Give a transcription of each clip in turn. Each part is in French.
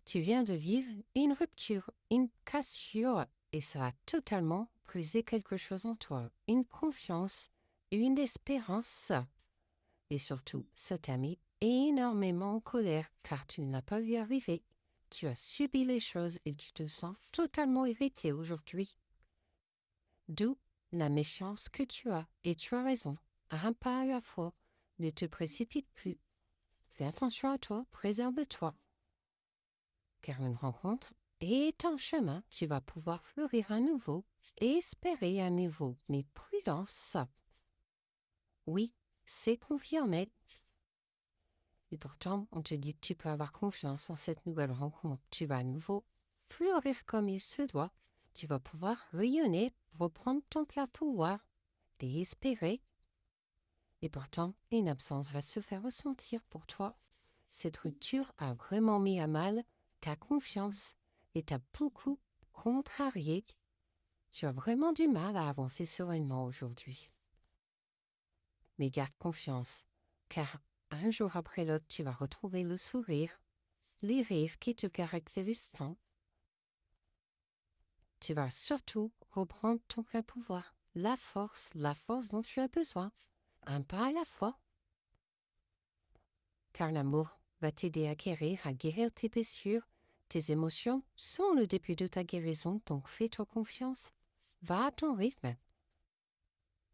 Tu viens de vivre une rupture, une cassure, et ça a totalement brisé quelque chose en toi. Une confiance, une espérance. Et surtout, ça t'a mis énormément en colère car tu ne l'as pas vu arriver. Tu as subi les choses et tu te sens totalement irrité aujourd'hui. D'où la méchance que tu as. Et tu as raison. Un pas à la fois. Ne te précipite plus. Fais attention à toi, préserve-toi. Car une rencontre est un chemin, tu vas pouvoir fleurir à nouveau et espérer à nouveau. Mais prudence, oui, c'est confirmé. Et pourtant, on te dit que tu peux avoir confiance en cette nouvelle rencontre. Tu vas à nouveau fleurir comme il se doit. Tu vas pouvoir rayonner, reprendre ton plein pouvoir, et espérer. Et pourtant, une absence va se faire ressentir pour toi. Cette rupture a vraiment mis à mal ta confiance et t'a beaucoup contrarié. Tu as vraiment du mal à avancer sereinement aujourd'hui. Mais garde confiance, car un jour après l'autre, tu vas retrouver le sourire, les rêves qui te caractérisent tant. Tu vas surtout reprendre ton plein pouvoir, la force dont tu as besoin, un pas à la fois. Car l'amour va t'aider à guérir tes blessures. Tes émotions sont le début de ta guérison, donc fais-toi confiance. Va à ton rythme.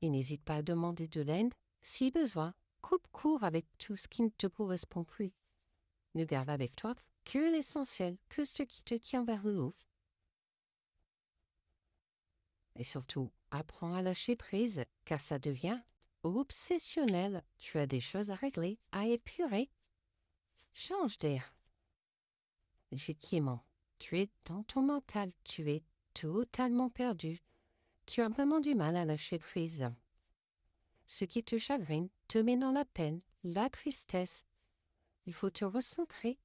Et n'hésite pas à demander de l'aide si besoin. Coupe court avec tout ce qui ne te correspond plus. Ne garde avec toi que l'essentiel, que ce qui te tient vers le haut. Et surtout, apprends à lâcher prise, car ça devient obsessionnel. Tu as des choses à régler, à épurer. Change d'air. Effectivement, tu es dans ton mental, tu es totalement perdu. Tu as vraiment du mal à lâcher prise. Ce qui te chagrine te met dans la peine, la tristesse. Il faut te recentrer.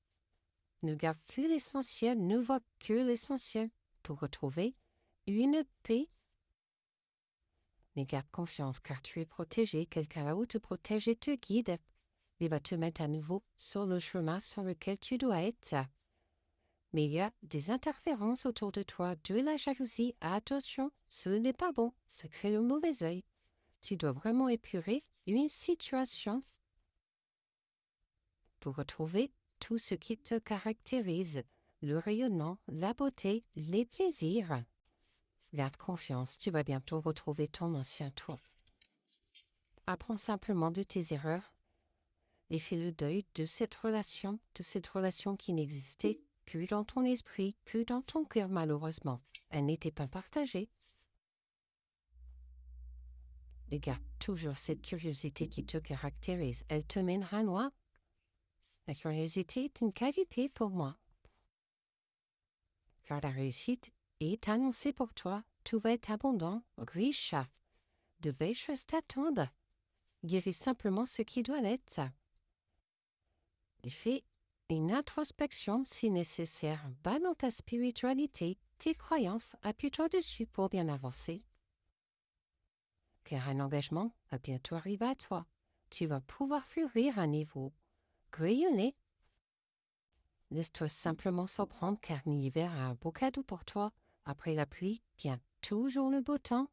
Ne garde plus l'essentiel, ne vois que l'essentiel pour retrouver une paix. Mais garde confiance car tu es protégé, quelqu'un là-haut te protège et te guide. Il va te mettre à nouveau sur le chemin sur lequel tu dois être. Mais il y a des interférences autour de toi, de la jalousie. Attention, ce n'est pas bon, ça crée le mauvais œil. Tu dois vraiment épurer une situation pour retrouver tout ce qui te caractérise, le rayonnement, la beauté, les plaisirs. Garde confiance, tu vas bientôt retrouver ton ancien toi. Apprends simplement de tes erreurs et fais le deuil de cette relation qui n'existait que dans ton esprit, que dans ton cœur malheureusement. Elle n'était pas partagée. Et garde toujours cette curiosité qui te caractérise. Elle te mènera loin. La curiosité est une qualité pour moi. Car la réussite est annoncée pour toi. Tout va être abondant, riche. De belles choses t'attendent. Guéris simplement ce qui doit l'être. Fais une introspection si nécessaire. Va dans ta spiritualité, tes croyances, appuie-toi dessus pour bien avancer. Car un engagement va bientôt arriver à toi. Tu vas pouvoir fleurir à niveau, rayonner. Laisse-toi simplement surprendre car l'hiver a un beau cadeau pour toi. Après la pluie vient toujours le beau temps.